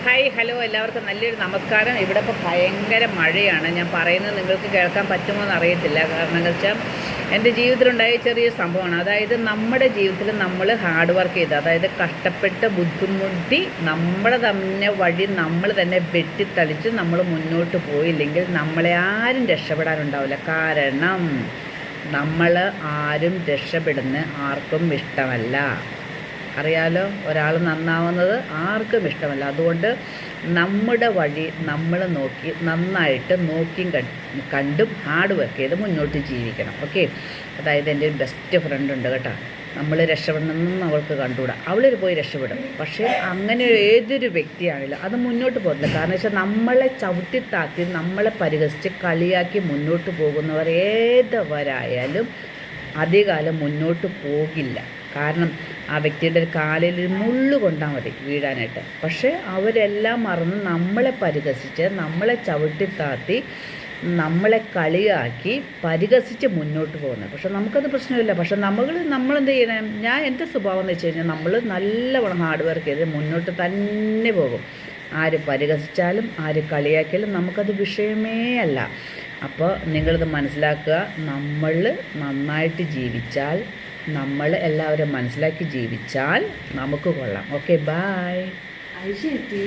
Hi hello എല്ലാവർക്കും നല്ലൊരു നമസ്കാരം. ഇവിടെ ഇപ്പോൾ ഭയങ്കര മഴയാണ്. ഞാൻ പറയുന്നത് നിങ്ങൾക്ക് കേൾക്കാൻ പറ്റുമോ എന്ന് അറിയത്തില്ല. കാരണം എന്താ വെച്ചാൽ എൻ്റെ ജീവിതത്തിലുണ്ടായ ചെറിയ സംഭവമാണ്. അതായത് നമ്മുടെ ജീവിതത്തിൽ നമ്മൾ ഹാർഡ് വർക്ക് ചെയ്ത്, അതായത് കഷ്ടപ്പെട്ട് ബുദ്ധിമുട്ടി നമ്മുടെ തന്നെ വഴി നമ്മൾ തന്നെ വെട്ടിത്തളിച്ച് നമ്മൾ മുന്നോട്ട് പോയില്ലെങ്കിൽ നമ്മളെ ആരും രക്ഷപ്പെടാനുണ്ടാവില്ല. കാരണം നമ്മൾ ആരും രക്ഷപ്പെടുന്ന ആർക്കും ഇഷ്ടമല്ല. അറിയാലോ, ഒരാൾ നന്നാവുന്നത് ആർക്കും ഇഷ്ടമല്ല. അതുകൊണ്ട് നമ്മുടെ വഴി നമ്മൾ നോക്കി നന്നായിട്ട് നോക്കിയും കണ്ടും ഹാർഡ് വർക്ക് ചെയ്ത് മുന്നോട്ട് ജീവിക്കണം. ഓക്കെ, അതായത് എൻ്റെ ഒരു ബെസ്റ്റ് ഫ്രണ്ട് ഉണ്ട് കേട്ടോ. നമ്മൾ രക്ഷപ്പെടണമെന്നും അവൾക്ക് കണ്ടുകൂടാ. അവളൊരു പോയി രക്ഷപ്പെടും. പക്ഷേ അങ്ങനെ ഏതൊരു വ്യക്തിയാണെങ്കിലും അത് മുന്നോട്ട് പോകില്ല. കാരണം വെച്ചാൽ നമ്മളെ ചവിട്ടിത്താത്തി നമ്മളെ പരിഹസിച്ച് കളിയാക്കി മുന്നോട്ട് പോകുന്നവർ ഏതവരായാലും അധികകാലം മുന്നോട്ട് പോകില്ല. കാരണം ആ വ്യക്തിയുടെ ഒരു കാലിൽ മുള്ളു കൊണ്ടാൽ മതി വീഴാനായിട്ട്. പക്ഷേ അവരെല്ലാം മറന്ന് നമ്മളെ പരിഹസിച്ച് നമ്മളെ ചവിട്ടിത്താത്തി നമ്മളെ കളിയാക്കി പരിഹസിച്ച് മുന്നോട്ട് പോകുന്നത്. പക്ഷെ നമുക്കത് പ്രശ്നമില്ല. പക്ഷെ നമ്മളെന്ത് ചെയ്യണം? എൻ്റെ സ്വഭാവം എന്ന് വെച്ച് കഴിഞ്ഞാൽ നമ്മൾ നല്ലവണ്ണം ഹാർഡ് വർക്ക് ചെയ്ത് മുന്നോട്ട് തന്നെ പോകും. ആര് പരിഹസിച്ചാലും ആര് കളിയാക്കിയാലും നമുക്കത് വിഷയമേ അല്ല. അപ്പോൾ നിങ്ങളിത് മനസ്സിലാക്കുക. നമ്മൾ നന്നായിട്ട് ജീവിച്ചാൽ, നമ്മൾ എല്ലാവരും മനസ്സിലാക്കി ജീവിച്ചാൽ നമുക്ക് കൊള്ളാം. Okay, by.